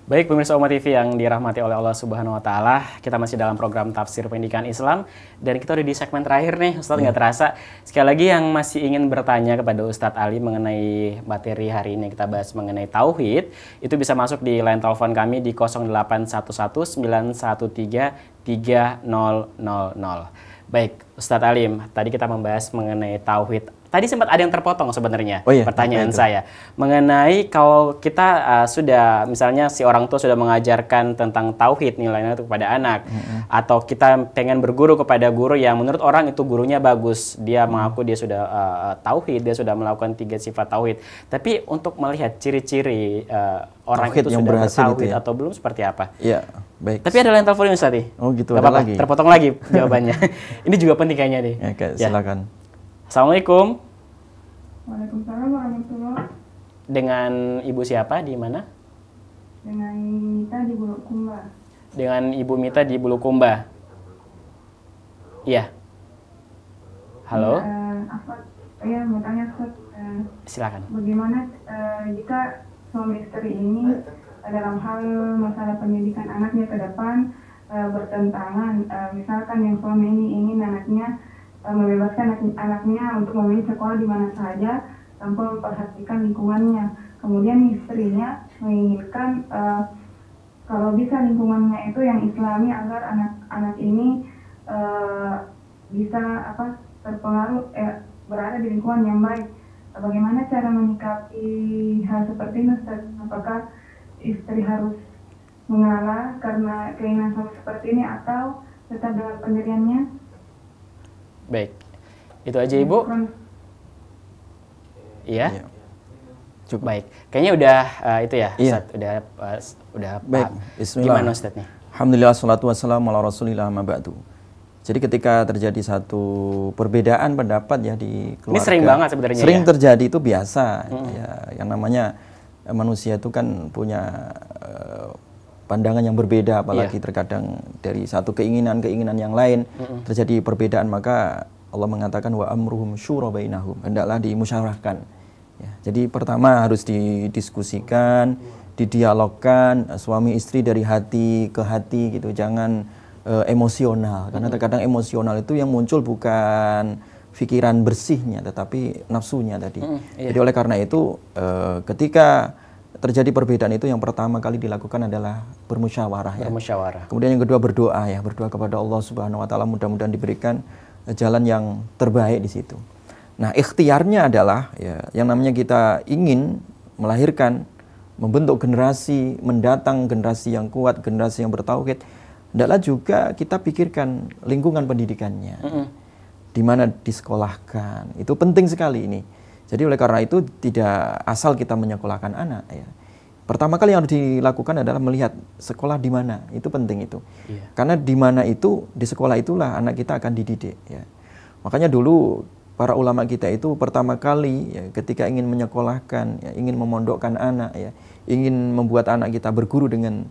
Baik pemirsa Umat TV yang dirahmati oleh Allah Subhanahu wa taala, kita masih dalam program Tafsir Pendidikan Islam dan kita udah di segmen terakhir nih, Ustadz. Nggak terasa. Sekali lagi yang masih ingin bertanya kepada Ustadz Ali mengenai materi hari ini kita bahas mengenai tauhid, itu bisa masuk di line telepon kami di 0811 913 3000. Baik, Ustadz Alim, tadi kita membahas mengenai tauhid. Tadi sempat ada yang terpotong sebenarnya pertanyaan saya mengenai kalau kita sudah misalnya si orang tua sudah mengajarkan tentang tauhid nilainya itu kepada anak, atau kita pengen berguru kepada guru yang menurut orang itu gurunya bagus, dia mengaku dia sudah tauhid, dia sudah melakukan 3 sifat tauhid, tapi untuk melihat ciri-ciri orang tauhid itu yang sudah berhasil bertauhid itu ya? Atau belum seperti apa? Iya, baik. Tapi ada yang teleponin Ustaz nih. Oh gitu, Gak ada apa-apa, lagi. terpotong lagi jawabannya. Ini juga penting kayaknya nih. Ya, Kak, silakan. Assalamualaikum. Waalaikumsalam warahmatullahi. Dengan Ibu siapa di mana? Dengan Mita di Bulukumba. Dengan Ibu Mita di Bulukumba. Iya. Halo? Ya, mau tanya Ustaz, Silakan. bagaimana jika suami istri ini dalam hal masalah pendidikan anaknya ke depan bertentangan, misalkan yang suami ini ingin anaknya membebaskan anaknya untuk memilih sekolah di mana saja tanpa memperhatikan lingkungannya. Kemudian istrinya menginginkan kalau bisa lingkungannya itu yang Islami agar anak-anak ini bisa terpengaruh berada di lingkungan yang baik. Bagaimana cara menyikapi hal seperti ini, Ustaz? Apakah istri harus mengalah karena keinginan suami seperti ini atau tetap dengan pendiriannya? Baik. Itu aja Ibu? Iya? Cukup. Baik. Kayaknya udah itu ya, Iya. Ustaz. Udah Baik, paham. bismillah. Gimana Ustaz nih? Alhamdulillah, salatu wassalamu ala rasulillah ma ba'du. Jadi ketika terjadi satu perbedaan pendapat ya di keluarga. Ini sering banget sebenarnya sering ya? terjadi, itu biasa. Ya, yang namanya manusia itu kan punya pandangan yang berbeda, apalagi terkadang dari satu keinginan yang lain terjadi perbedaan, maka Allah mengatakan wa amruhum syura bainahum, hendaklah dimusyawarahkan. Ya, jadi pertama harus didiskusikan, didialogkan suami istri dari hati ke hati gitu, jangan emosional, karena terkadang emosional itu yang muncul bukan pikiran bersihnya tetapi nafsunya tadi. Jadi oleh karena itu ketika terjadi perbedaan itu yang pertama kali dilakukan adalah bermusyawarah ya. Bermusyawarah. Kemudian yang kedua berdoa ya, berdoa kepada Allah Subhanahu wa taala, mudah-mudahan diberikan jalan yang terbaik di situ. Nah, ikhtiarnya adalah ya yang namanya kita ingin melahirkan, membentuk generasi mendatang, generasi yang kuat, generasi yang bertauhid, hendaklah juga kita pikirkan lingkungan pendidikannya. Di mana disekolahkan. Itu penting sekali ini. Jadi oleh karena itu tidak asal kita menyekolahkan anak ya. Pertama kali yang harus dilakukan adalah melihat sekolah di mana, itu penting itu. Karena di mana itu, di sekolah itulah anak kita akan dididik ya. Makanya dulu para ulama kita itu pertama kali ya, ketika ingin menyekolahkan, ya, ingin memondokkan anak ya, ingin membuat anak kita berguru dengan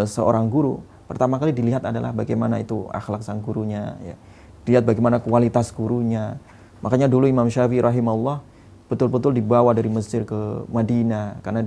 seorang guru, pertama kali dilihat adalah bagaimana itu akhlak sang gurunya ya. Dilihat bagaimana kualitas gurunya. Makanya dulu Imam Syafi'i rahimahullah betul-betul dibawa dari Mesir ke Madinah karena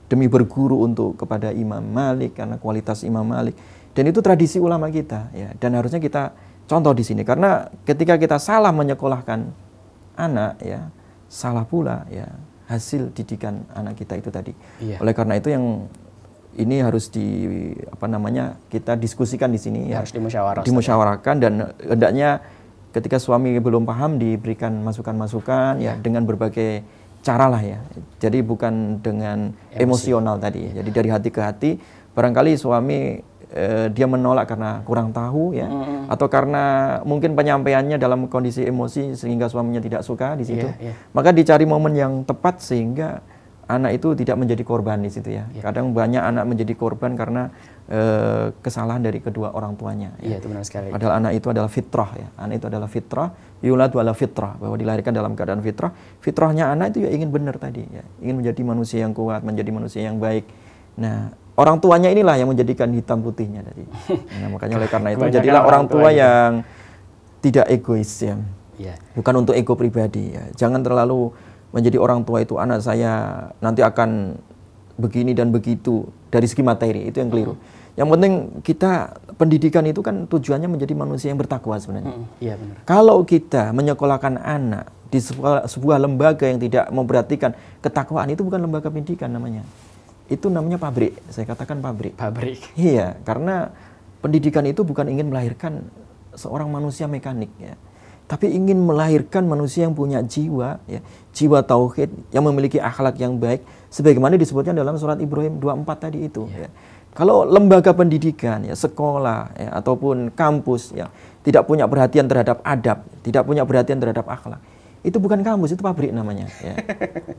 demi berguru untuk kepada Imam Malik, karena kualitas Imam Malik. Dan itu tradisi ulama kita ya, dan harusnya kita contoh di sini, karena ketika kita salah menyekolahkan anak ya, salah pula ya hasil didikan anak kita itu tadi. Oleh karena itu yang ini harus kita diskusikan di sini ya, harus dimusyawarahkan, dan hendaknya ketika suami belum paham diberikan masukan-masukan ya dengan berbagai cara lah ya. Jadi bukan dengan emosional tadi. Jadi dari hati ke hati, barangkali suami dia menolak karena kurang tahu ya, atau karena mungkin penyampaiannya dalam kondisi emosi sehingga suaminya tidak suka di situ. Maka dicari momen yang tepat sehingga anak itu tidak menjadi korban di situ ya. Kadang banyak anak menjadi korban karena kesalahan dari kedua orang tuanya. Iya, itu benar sekali. Padahal anak itu adalah fitrah ya. Anak itu adalah fitrah, yuladu ala fitrah, bahwa dilahirkan dalam keadaan fitrah. Fitrahnya anak itu ya ingin benar tadi ya, ingin menjadi manusia yang kuat, menjadi manusia yang baik. Nah, orang tuanya inilah yang menjadikan hitam putihnya tadi. Nah, makanya oleh karena itu jadilah orang tua yang tidak egois ya. Bukan untuk ego pribadi ya. Jangan terlalu menjadi orang tua itu, anak saya nanti akan begini dan begitu dari segi materi, itu yang keliru. Yang penting kita pendidikan itu kan tujuannya menjadi manusia yang bertakwa sebenarnya. Iya benar. Kalau kita menyekolahkan anak di sebuah lembaga yang tidak memperhatikan ketakwaan, itu bukan lembaga pendidikan namanya. Itu namanya pabrik. Saya katakan pabrik. Pabrik. Iya, karena pendidikan itu bukan ingin melahirkan seorang manusia mekanik ya, tapi ingin melahirkan manusia yang punya jiwa ya, jiwa tauhid, yang memiliki akhlak yang baik sebagaimana disebutkan dalam surat Ibrahim 24 tadi itu ya. Kalau lembaga pendidikan ya, sekolah ya, ataupun kampus ya, tidak punya perhatian terhadap adab, tidak punya perhatian terhadap akhlak, itu bukan kampus, itu pabrik namanya ya.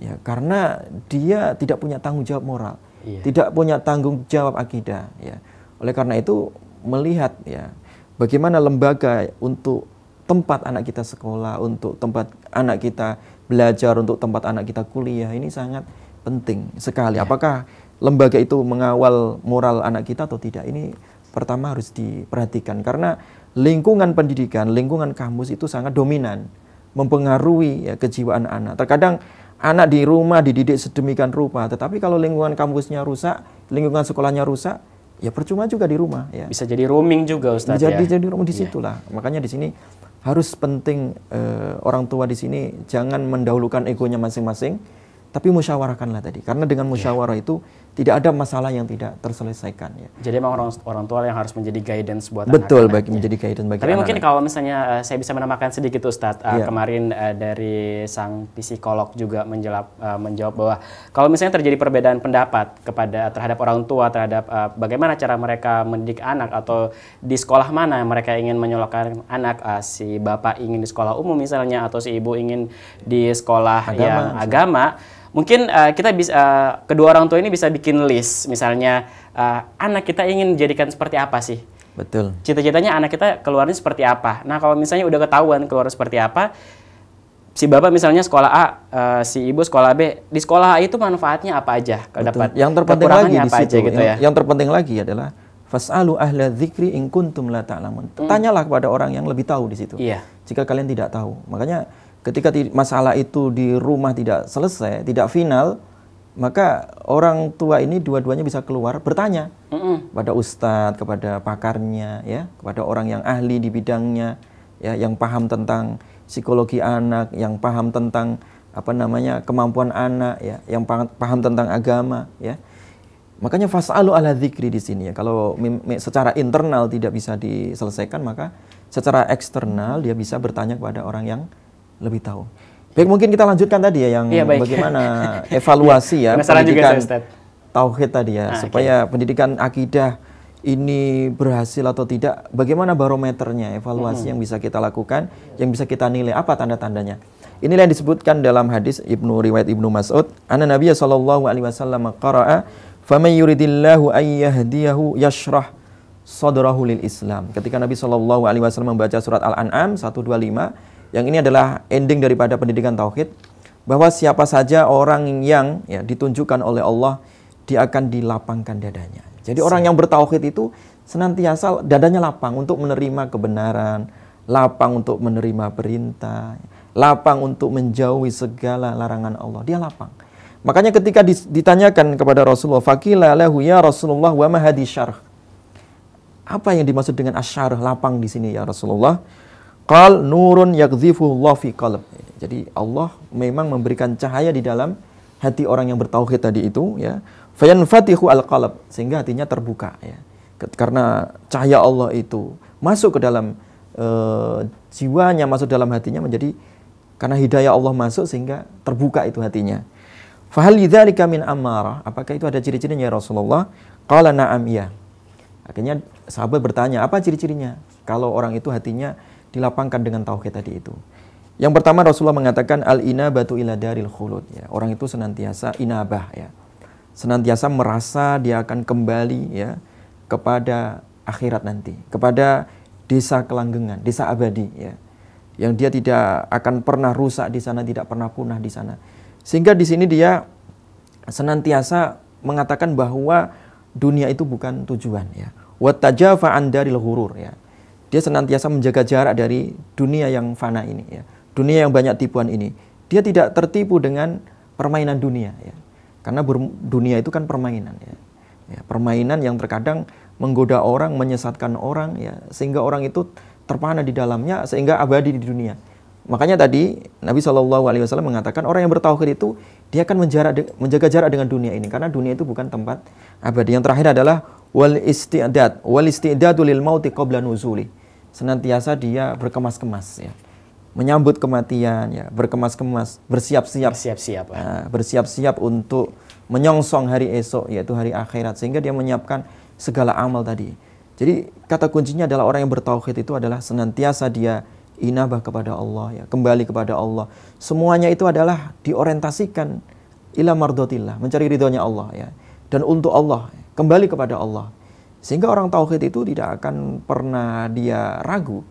Ya, karena dia tidak punya tanggung jawab moral, tidak punya tanggung jawab akidah ya. Oleh karena itu melihat ya bagaimana lembaga untuk tempat anak kita sekolah, untuk tempat anak kita belajar, untuk tempat anak kita kuliah, ini sangat penting sekali. Apakah lembaga itu mengawal moral anak kita atau tidak? Ini pertama harus diperhatikan, karena lingkungan pendidikan, lingkungan kampus itu sangat dominan mempengaruhi ya, kejiwaan anak. Terkadang anak di rumah dididik sedemikian rupa, tetapi kalau lingkungan kampusnya rusak, lingkungan sekolahnya rusak, ya percuma juga di rumah ya. Bisa jadi rooming juga Ustaz ya. Jadi rooming di situlah. Makanya di sini harus penting orang tua di sini jangan mendahulukan egonya masing-masing, tapi musyawarahkanlah tadi. Karena dengan musyawarah itu tidak ada masalah yang tidak terselesaikan ya. Jadi memang orang tua yang harus menjadi guidance buat betul, anak-anak. menjadi guidance bagi Tapi anak-anak. mungkin kalau misalnya saya bisa menambahkan sedikit Ustadz, kemarin dari sang psikolog juga menjawab bahwa kalau misalnya terjadi perbedaan pendapat terhadap orang tua, terhadap bagaimana cara mereka mendidik anak, atau di sekolah mana mereka ingin menyekolahkan anak, si bapak ingin di sekolah umum misalnya, atau si ibu ingin di sekolah agama. Mungkin kita bisa, kedua orang tua ini bisa bikin list, misalnya anak kita ingin dijadikan seperti apa sih? Betul. Cita-citanya anak kita keluarnya seperti apa? Nah kalau misalnya udah ketahuan keluar seperti apa, si bapak misalnya sekolah A, si ibu sekolah B, di sekolah A itu manfaatnya apa aja? Dapat yang terpenting lagi di situ, gitu ya? Yang terpenting lagi adalah fas'alu ahla dzikri in kuntum la ta'lamun. Tanyalah kepada orang yang lebih tahu di situ. Iya. Jika kalian tidak tahu. Makanya ketika masalah itu di rumah tidak selesai, tidak final, maka orang tua ini dua-duanya bisa keluar bertanya pada ustadz, kepada pakarnya, ya, kepada orang yang ahli di bidangnya, ya, yang paham tentang psikologi anak, yang paham tentang kemampuan anak, ya, yang paham tentang agama, ya. Makanya fas'alu ala dzikri di sini ya. Kalau secara internal tidak bisa diselesaikan, maka secara eksternal dia bisa bertanya kepada orang yang lebih tahu. Baik, mungkin kita lanjutkan tadi ya yang bagaimana evaluasi ya pendidikan tauhid tadi ya, supaya pendidikan akidah ini berhasil atau tidak, bagaimana barometernya, evaluasi yang bisa kita lakukan, yang bisa kita nilai, apa tanda-tandanya. Inilah yang disebutkan dalam hadis riwayat Ibnu Mas'ud, anna Nabiya sallallahu alaihi wasallam qara'a faman yuridillahu ay yahdiyahu yashrah sadrahu lil Islam. Ketika Nabi sallallahu alaihi wasallam membaca surat Al-An'am 125, yang ini adalah ending daripada pendidikan tauhid, bahwa siapa saja orang yang ya, ditunjukkan oleh Allah, dia akan dilapangkan dadanya. Jadi orang yang bertauhid itu senantiasa dadanya lapang untuk menerima kebenaran, lapang untuk menerima perintah, lapang untuk menjauhi segala larangan Allah. Dia lapang. Makanya ketika ditanyakan kepada Rasulullah, faqila lahu ya Rasulullah wa ma hadhi syarh. Apa yang dimaksud dengan asyarh, lapang di sini ya Rasulullah? Qal nurun yakdhifuhullah fi qalb. Jadi Allah memang memberikan cahaya di dalam hati orang yang bertauhid tadi itu ya. Fayanfatihu al-qalb, sehingga hatinya terbuka ya. Karena cahaya Allah itu masuk ke dalam jiwanya, masuk dalam hatinya, menjadi karena hidayah Allah masuk sehingga terbuka itu hatinya. Fahal lidzalika min amarah? Apakah itu ada ciri-cirinya ya Rasulullah? Qala na'am, iya. Akhirnya sahabat bertanya, apa ciri-cirinya kalau orang itu hatinya dilapangkan dengan tauhid tadi itu? Yang pertama Rasulullah mengatakan al-inabatu ila daril khulud ya. Orang itu senantiasa inabah ya. Senantiasa merasa dia akan kembali ya kepada akhirat nanti, kepada desa kelanggengan, desa abadi ya. Yang dia tidak akan pernah rusak di sana, tidak pernah punah di sana. Sehingga di sini dia senantiasa mengatakan bahwa dunia itu bukan tujuan ya. Wa tajafa an daril ghurur ya. Dia senantiasa menjaga jarak dari dunia yang fana ini ya. Dunia yang banyak tipuan ini. Dia tidak tertipu dengan permainan dunia ya. Karena dunia itu kan permainan ya. Ya, permainan yang terkadang menggoda orang, menyesatkan orang ya, sehingga orang itu terpana di dalamnya sehingga abadi di dunia. Makanya tadi Nabi SAW mengatakan orang yang bertauhid itu dia akan menjaga jarak dengan dunia ini, karena dunia itu bukan tempat abadi. Yang terakhir adalah wal istidadu lil mauti qabla nuzuli. Senantiasa dia berkemas-kemas ya, menyambut kematian ya, berkemas-kemas, bersiap-siap untuk menyongsong hari esok, yaitu hari akhirat, sehingga dia menyiapkan segala amal tadi. Jadi kata kuncinya adalah orang yang bertauhid itu adalah senantiasa dia inabah kepada Allah ya, kembali kepada Allah. Semuanya itu adalah diorientasikan ila mardotillah, mencari ridhonya Allah ya, dan untuk Allah, kembali kepada Allah. Sehingga orang tauhid itu tidak akan pernah dia ragu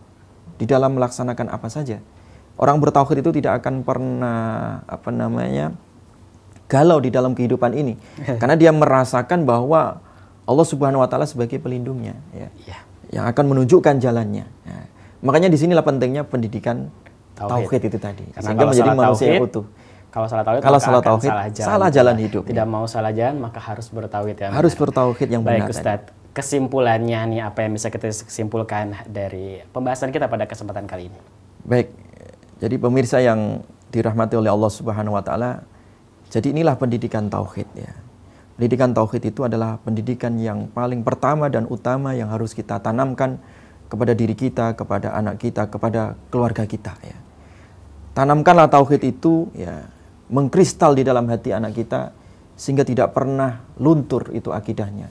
di dalam melaksanakan apa saja. Orang bertauhid itu tidak akan pernah galau di dalam kehidupan ini, karena dia merasakan bahwa Allah Subhanahu wa taala sebagai pelindungnya ya, yang akan menunjukkan jalannya ya. Makanya disinilah pentingnya pendidikan tauhid itu tadi, karena sehingga menjadi manusia yang utuh. Kalau salah tauhid salah jalan hidup. Tidak mau salah jalan, maka harus bertauhid ya. Harus bertauhid yang benar. Baik Ustadz, kesimpulannya nih, apa yang bisa kita simpulkan dari pembahasan kita pada kesempatan kali ini? Baik, jadi pemirsa yang dirahmati oleh Allah Subhanahu wa taala, jadi inilah pendidikan tauhid ya. Pendidikan tauhid itu adalah pendidikan yang paling pertama dan utama yang harus kita tanamkan kepada diri kita, kepada anak kita, kepada keluarga kita ya. Tanamkanlah tauhid itu ya, mengkristal di dalam hati anak kita sehingga tidak pernah luntur itu akidahnya.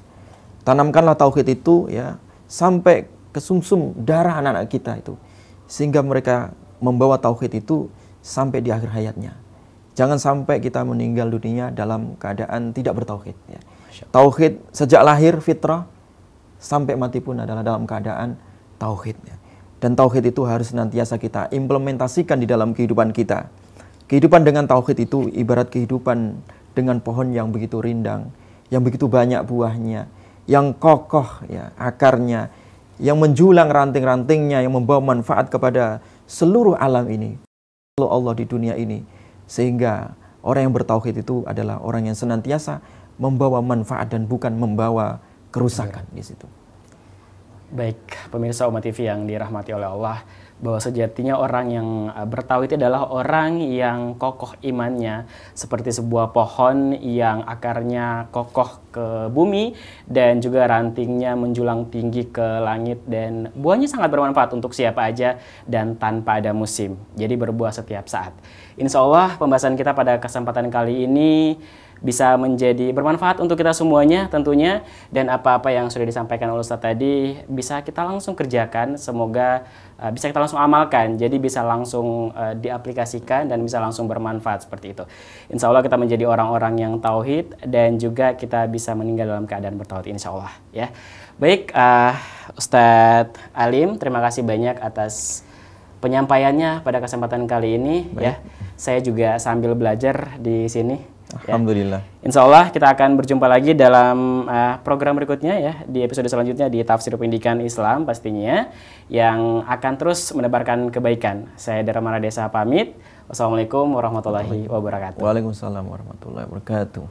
Tanamkanlah tauhid itu ya sampai ke sumsum darah anak-anak kita itu, sehingga mereka membawa tauhid itu sampai di akhir hayatnya. Jangan sampai kita meninggal dunia dalam keadaan tidak bertauhid ya. Tauhid sejak lahir fitrah sampai mati pun adalah dalam keadaan tauhid ya. Dan tauhid itu harus senantiasa kita implementasikan di dalam kehidupan kita. Kehidupan dengan tauhid itu ibarat kehidupan dengan pohon yang begitu rindang, yang begitu banyak buahnya, yang kokoh ya akarnya, yang menjulang ranting-rantingnya, yang membawa manfaat kepada seluruh alam ini, Allah di dunia ini. Sehingga orang yang bertauhid itu adalah orang yang senantiasa membawa manfaat dan bukan membawa kerusakan di situ. Baik, pemirsa Umat TV yang dirahmati oleh Allah, bahwa sejatinya orang yang bertauhid adalah orang yang kokoh imannya, seperti sebuah pohon yang akarnya kokoh ke bumi dan juga rantingnya menjulang tinggi ke langit, dan buahnya sangat bermanfaat untuk siapa aja dan tanpa ada musim. Jadi berbuah setiap saat. Insya Allah pembahasan kita pada kesempatan kali ini bisa menjadi bermanfaat untuk kita semuanya tentunya, dan apa-apa yang sudah disampaikan oleh Ustadz tadi bisa kita langsung kerjakan, semoga bisa kita langsung amalkan, jadi bisa langsung diaplikasikan dan bisa langsung bermanfaat seperti itu. Insya Allah kita menjadi orang-orang yang tauhid dan juga kita bisa meninggal dalam keadaan bertauhid insya Allah ya. Baik, Ustadz Alim, terima kasih banyak atas penyampaiannya pada kesempatan kali ini. Baik. Ya. Saya juga sambil belajar di sini. Alhamdulillah. Ya. Insya Allah kita akan berjumpa lagi dalam program berikutnya ya, di episode selanjutnya di Tafsir Pendidikan Islam pastinya, yang akan terus menebarkan kebaikan. Saya Dara Desa pamit. Wassalamualaikum warahmatullahi wabarakatuh. Waalaikumsalam warahmatullahi wabarakatuh.